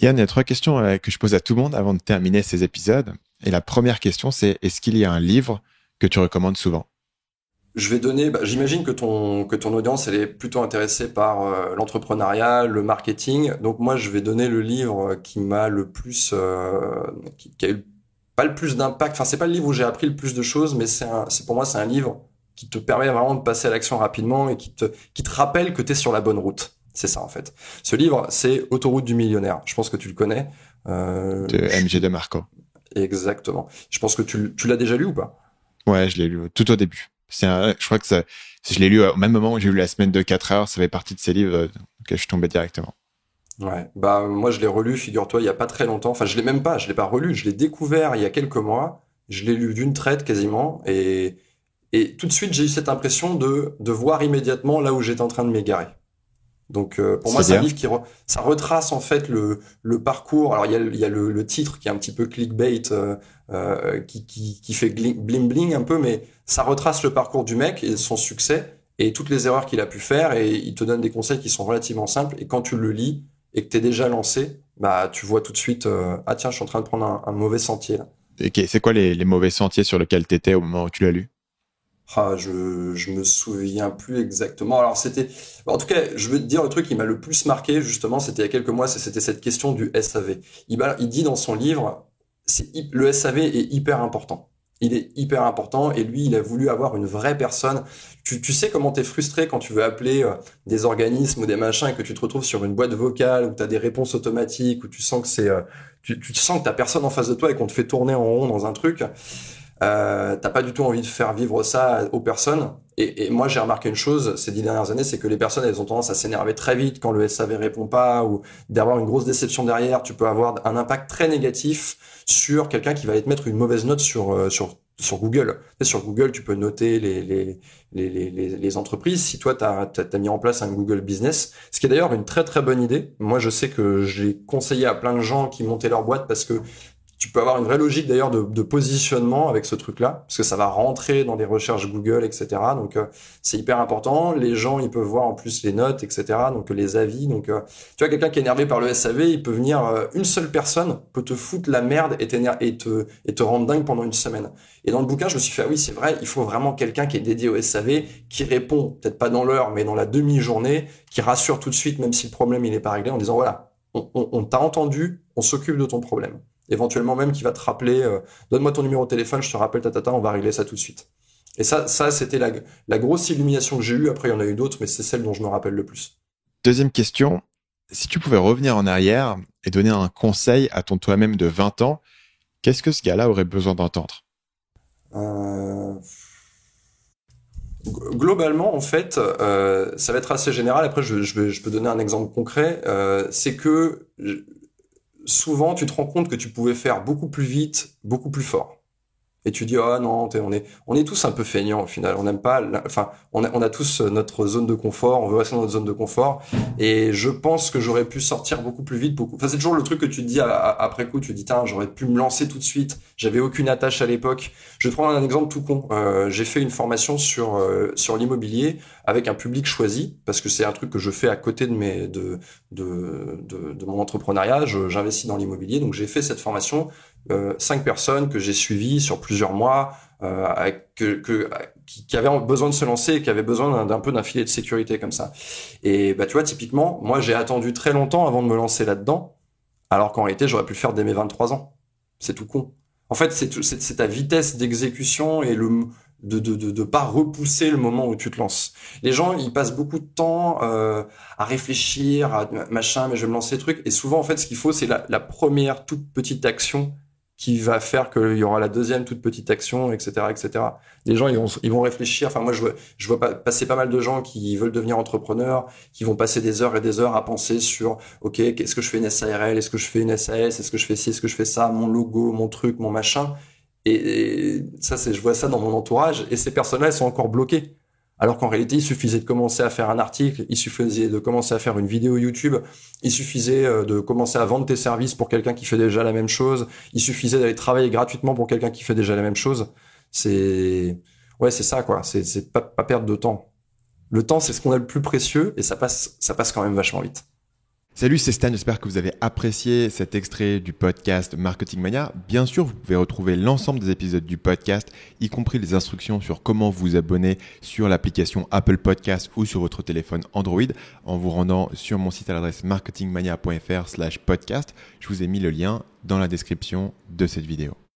Yann, il y a trois questions que je pose à tout le monde avant de terminer ces épisodes. Et la première question, c'est est-ce qu'il y a un livre que tu recommandes souvent? Je vais donner, j'imagine que ton audience, elle est plutôt intéressée par l'entrepreneuriat, le marketing. Donc moi, je vais donner le livre qui m'a le plus, qui a eu pas le plus d'impact. Enfin, c'est pas le livre où j'ai appris le plus de choses, mais c'est pour moi, c'est un livre qui te permet vraiment de passer à l'action rapidement et qui te rappelle que tu es sur la bonne route. C'est ça, en fait. Ce livre, c'est Autoroute du millionnaire. Je pense que tu le connais. Euh, De je- MG de Marco. Exactement. Je pense que tu l'as déjà lu ou pas? Ouais, je l'ai lu tout au début. Je crois que je l'ai lu au même moment où j'ai lu La semaine de 4 heures. Ça fait partie de ces livres auxquels je suis tombé directement. Ouais, moi je l'ai relu, figure-toi, il y a pas très longtemps. Enfin, je l'ai pas relu, je l'ai découvert il y a quelques mois. Je l'ai lu d'une traite quasiment, et tout de suite j'ai eu cette impression de voir immédiatement là où j'étais en train de m'égarer. Donc pour moi c'est un C'est-à-dire? livre ça retrace en fait le parcours. Alors il y a le titre qui est un petit peu clickbait, qui fait bling bling un peu, mais ça retrace le parcours du mec et son succès et toutes les erreurs qu'il a pu faire, et il te donne des conseils qui sont relativement simples. Et quand tu le lis et que t'es déjà lancé, bah tu vois tout de suite, ah tiens, je suis en train de prendre un mauvais sentier là. Ok, c'est quoi les mauvais sentiers sur lesquels tu étais au moment où tu l'as lu? Ah, je me souviens plus exactement. Alors en tout cas, je veux te dire le truc qui m'a le plus marqué justement, c'était il y a quelques mois, c'était cette question du SAV. Il dit dans son livre, le SAV est hyper important. Il est hyper important, et lui, il a voulu avoir une vraie personne. Tu sais comment t'es frustré quand tu veux appeler des organismes ou des machins et que tu te retrouves sur une boîte vocale où t'as des réponses automatiques, où tu sens que tu sens que t'as personne en face de toi et qu'on te fait tourner en rond dans un truc. T'as pas du tout envie de faire vivre ça aux personnes. Et moi, j'ai remarqué une chose ces 10 dernières années, c'est que les personnes, elles ont tendance à s'énerver très vite quand le SAV répond pas, ou d'avoir une grosse déception derrière. Tu peux avoir un impact très négatif sur quelqu'un qui va te mettre une mauvaise note sur Google. Tu sais, sur Google, tu peux noter les entreprises. Si toi, t'as mis en place un Google Business, ce qui est d'ailleurs une très très bonne idée. Moi, je sais que j'ai conseillé à plein de gens qui montaient leur boîte, parce que tu peux avoir une vraie logique d'ailleurs de positionnement avec ce truc-là, parce que ça va rentrer dans des recherches Google, etc. Donc c'est hyper important. Les gens, ils peuvent voir en plus les notes, etc. Donc les avis. Donc tu vois, quelqu'un qui est énervé par le SAV, il peut venir, une seule personne peut te foutre la merde et te rendre dingue pendant une semaine. Et dans le bouquin, je me suis fait, ah oui, c'est vrai, il faut vraiment quelqu'un qui est dédié au SAV, qui répond peut-être pas dans l'heure, mais dans la demi-journée, qui rassure tout de suite, même si le problème il est pas réglé, en disant voilà, on t'a entendu, on s'occupe de ton problème. Éventuellement même qui va te rappeler, donne-moi ton numéro de téléphone, je te rappelle, on va régler ça tout de suite. Et ça c'était la grosse illumination que j'ai eue. Après, il y en a eu d'autres, mais c'est celle dont je me rappelle le plus. Deuxième question, si tu pouvais revenir en arrière et donner un conseil à ton toi-même de 20 ans, qu'est-ce que ce gars-là aurait besoin d'entendre? Euh, Globalement, en fait, ça va être assez général. Après, je peux donner un exemple concret. C'est que souvent, tu te rends compte que tu pouvais faire beaucoup plus vite, beaucoup plus fort. Et tu dis, ah non, on est tous un peu feignants au final. On n'aime pas, enfin, on a tous notre zone de confort. On veut rester dans notre zone de confort. Et je pense que j'aurais pu sortir beaucoup plus vite, beaucoup. Enfin, c'est toujours le truc que tu te dis après coup. Tu te dis, tiens, j'aurais pu me lancer tout de suite. J'avais aucune attache à l'époque. Je vais prendre un exemple tout con. J'ai fait une formation sur l'immobilier avec un public choisi, parce que c'est un truc que je fais à côté de mon entrepreneuriat. J'investis dans l'immobilier. Donc, j'ai fait cette formation, 5 personnes que j'ai suivies sur plusieurs mois, qui avaient besoin de se lancer et qui avaient besoin d'un peu d'un filet de sécurité comme ça. Et bah tu vois, typiquement, moi j'ai attendu très longtemps avant de me lancer là-dedans, alors qu'en réalité j'aurais pu le faire dès mes 23 ans. C'est tout con. En fait, c'est ta vitesse d'exécution et de pas repousser le moment où tu te lances. Les gens, ils passent beaucoup de temps à réfléchir, à machin, mais je vais me lancer truc. Et souvent, en fait, ce qu'il faut, c'est la première toute petite action qui va faire qu'il y aura la deuxième toute petite action, etc., etc. Les gens, ils vont réfléchir. Enfin, moi, je vois passer pas mal de gens qui veulent devenir entrepreneurs, qui vont passer des heures et des heures à penser sur, OK, est-ce que je fais une SARL? Est-ce que je fais une SAS? Est-ce que je fais ci? Est-ce que je fais ça? Mon logo, mon truc, mon machin. Et ça, je vois ça dans mon entourage. Et ces personnes-là, elles sont encore bloquées. Alors qu'en réalité, il suffisait de commencer à faire un article, il suffisait de commencer à faire une vidéo YouTube, il suffisait de commencer à vendre tes services pour quelqu'un qui fait déjà la même chose, il suffisait d'aller travailler gratuitement pour quelqu'un qui fait déjà la même chose. C'est, ouais, c'est ça, quoi. C'est pas perdre de temps. Le temps, c'est ce qu'on a le plus précieux, et ça passe quand même vachement vite. Salut, c'est Stan, j'espère que vous avez apprécié cet extrait du podcast Marketing Mania. Bien sûr, vous pouvez retrouver l'ensemble des épisodes du podcast, y compris les instructions sur comment vous abonner sur l'application Apple Podcast ou sur votre téléphone Android en vous rendant sur mon site à l'adresse marketingmania.fr/podcast. Je vous ai mis le lien dans la description de cette vidéo.